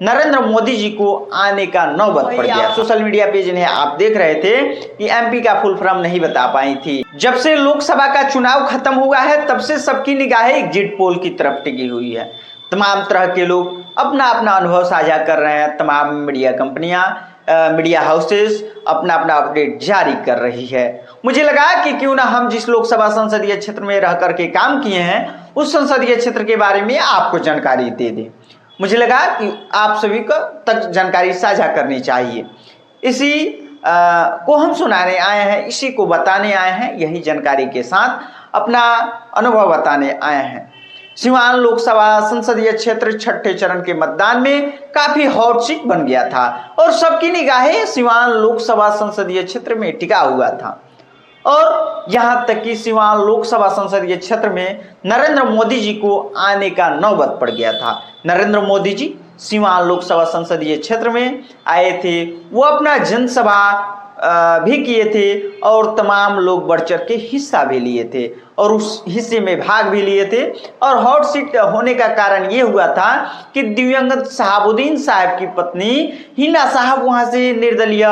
नरेंद्र मोदी जी को आने का नौबत पड़ गया। सोशल मीडिया पे जिन्हें आप देख रहे थे कि एमपी का फुल फॉर्म नहीं बता पाई थी। जब से लोकसभा का चुनाव खत्म हुआ है तब से सबकी निगाहें एग्जिट पोल की तरफ टिकी हुई है। तमाम तरह के लोग अपना अपना अनुभव साझा कर रहे हैं। तमाम मीडिया कंपनियां, मीडिया हाउसेस अपना अपना अपडेट जारी कर रही है। मुझे लगा कि क्यों ना हम जिस लोकसभा संसदीय क्षेत्र में रह करके काम किए हैं उस संसदीय क्षेत्र के बारे में आपको जानकारी दे दें। मुझे लगा कि आप सभी को तक जानकारी साझा करनी चाहिए। इसी को हम सुनाने आए हैं, इसी को बताने आए हैं, यही जानकारी के साथ अपना अनुभव बताने आए हैं। सिवान लोकसभा संसदीय क्षेत्र छठे चरण के मतदान में काफी हॉट सीट बन गया था और सबकी निगाहें सिवान लोकसभा संसदीय क्षेत्र में टिका हुआ था। और यहां तक कि सिवान लोकसभा संसदीय क्षेत्र में नरेंद्र मोदी जी को आने का नौबत पड़ गया था। नरेंद्र मोदी जी सिवान लोकसभा संसदीय क्षेत्र में आए थे, वो अपना जनसभा भी किए थे और तमाम लोग बढ़ चढ़ के हिस्सा भी लिए थे और उस हिस्से में भाग भी लिए थे। और हॉट सीट होने का कारण ये हुआ था कि दिवंगत शहाबुद्दीन साहब की पत्नी हिना साहब वहां से निर्दलीय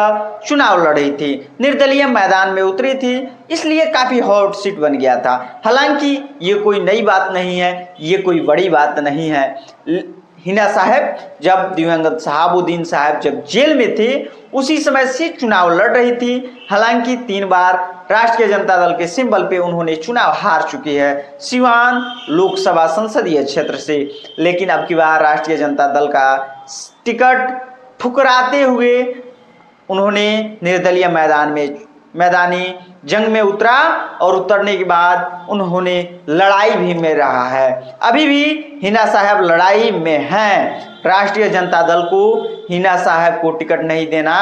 चुनाव लड़ी थी, निर्दलीय मैदान में उतरी थी, इसलिए काफी हॉट सीट बन गया था। हालांकि ये कोई नई बात नहीं है, ये कोई बड़ी बात नहीं है। हिना साहब जब दिवंगत शहाबुद्दीन साहब जब जेल में थे उसी समय से चुनाव लड़ रही थी। हालांकि 3 बार राष्ट्रीय जनता दल के सिंबल पे उन्होंने चुनाव हार चुकी है सिवान लोकसभा संसदीय क्षेत्र से। लेकिन अब की बार राष्ट्रीय जनता दल का टिकट ठुकराते हुए उन्होंने निर्दलीय मैदानी जंग में उतरा और उतरने के बाद उन्होंने लड़ाई भी में रहा है। अभी भी हिना साहब लड़ाई में हैं। राष्ट्रीय जनता दल को हिना साहब को टिकट नहीं देना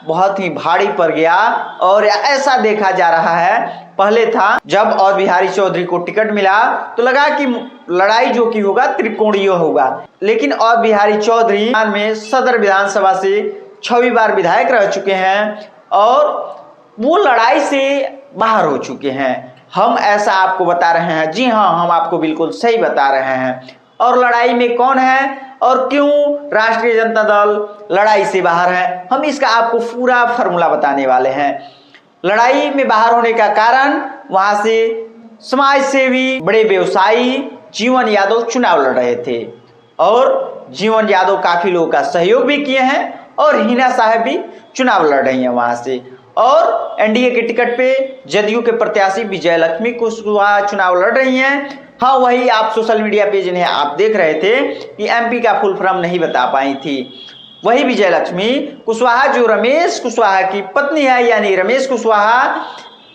बहुत ही भारी पड़ गया और ऐसा देखा जा रहा है। पहले था जब अवध बिहारी चौधरी को टिकट मिला तो लगा कि लड़ाई जो की होगा त्रिकोणीय होगा, लेकिन अवध बिहारी चौधरी में सदर विधानसभा से 6वीं बार विधायक रह चुके हैं और वो लड़ाई से बाहर हो चुके हैं। हम ऐसा आपको बता रहे हैं, जी हाँ, हम आपको बिल्कुल सही बता रहे हैं। और लड़ाई में कौन है और क्यों राष्ट्रीय जनता दल लड़ाई से बाहर है, हम इसका आपको पूरा फॉर्मूला बताने वाले हैं। लड़ाई में बाहर होने का कारण वहां से समाज सेवी बड़े व्यवसायी जीवन यादव चुनाव लड़ रहे थे और जीवन यादव काफी लोगों का सहयोग भी किए हैं और हिना साहब भी चुनाव लड़ रही हैं वहां से। और एनडीए के टिकट पे जदयू के प्रत्याशी विजय लक्ष्मी कुशवाहा चुनाव लड़ रही हैं। हाँ, वही आप सोशल मीडिया पे जिन्हें आप देख रहे थे कि एमपी का फुल फॉर्म नहीं बता पाई थी, वही विजय लक्ष्मी कुशवाहा जो रमेश कुशवाहा की पत्नी है, यानी रमेश कुशवाहा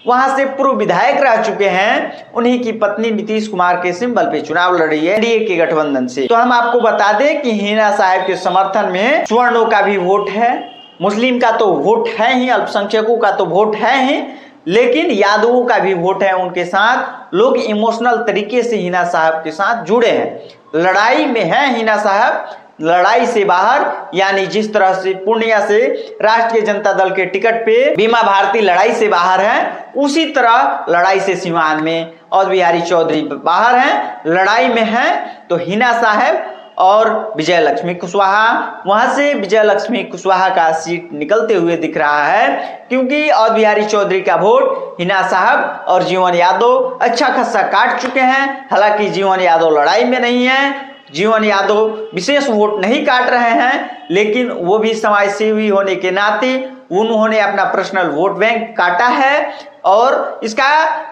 वहां से पूर्व विधायक रह चुके हैं, उन्हीं की पत्नी नीतीश कुमार के सिंबल पे चुनाव लड़ रही है एनडीए के गठबंधन से। तो हम आपको बता दें कि हिना साहब के समर्थन में स्वर्णों का भी वोट है, मुस्लिम का तो वोट है ही, अल्पसंख्यकों का तो वोट है ही, लेकिन यादवों का भी वोट है उनके साथ। लोग इमोशनल तरीके से हिना साहब के साथ जुड़े हैं, लड़ाई में है हिना साहब, लड़ाई से बाहर। यानी जिस तरह से पूर्णिया से राष्ट्रीय जनता दल के टिकट पे बीमा भारती लड़ाई से बाहर है, उसी तरह लड़ाई से सिवान में अवध बिहारी चौधरी बाहर हैं, लड़ाई में हैं। तो हिना साहब और विजय लक्ष्मी कुशवाहा, वहां से विजय लक्ष्मी कुशवाहा का सीट निकलते हुए दिख रहा है क्योंकि अवध बिहारी चौधरी का वोट हिना साहब और जीवन यादव अच्छा खासा काट चुके हैं। हालांकि जीवन यादव लड़ाई में नहीं है, जीवन यादव विशेष वोट नहीं काट रहे हैं, लेकिन वो भी समाज सेवी होने के नाते उन्होंने अपना पर्सनल वोट बैंक काटा है और इसका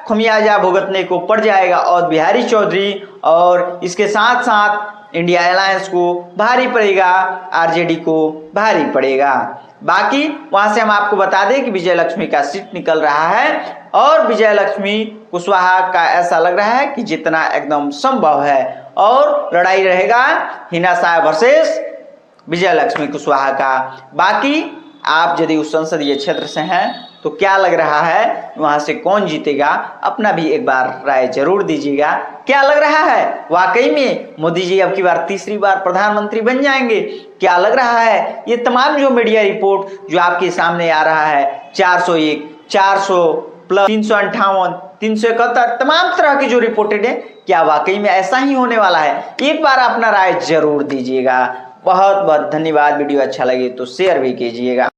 खमियाजा भुगतने को पड़ जाएगा अवध बिहारी चौधरी। और इसके साथ साथ इंडिया अलायंस को भारी पड़ेगा, आरजेडी को भारी पड़ेगा। बाकी वहां से हम आपको बता दें कि विजय लक्ष्मी का सीट निकल रहा है और विजय लक्ष्मी कुशवाहा का ऐसा लग रहा है कि जितना एकदम संभव है और लड़ाई रहेगा हिना साहब वर्सेस विजय लक्ष्मी कुशवाहा का। बाकी आप यदि उस संसदीय क्षेत्र से हैं तो क्या लग रहा है वहां से कौन जीतेगा, अपना भी एक बार राय जरूर दीजिएगा। क्या लग रहा है वाकई में मोदी जी अब की बार तीसरी बार प्रधानमंत्री बन जाएंगे? क्या लग रहा है ये तमाम जो मीडिया रिपोर्ट जो आपके सामने आ रहा है 401, 400 प्लस 358, 371 तमाम तरह की जो रिपोर्टेड है, क्या वाकई में ऐसा ही होने वाला है? एक बार अपना राय जरूर दीजिएगा। बहुत बहुत धन्यवाद। वीडियो अच्छा लगे तो शेयर भी कीजिएगा।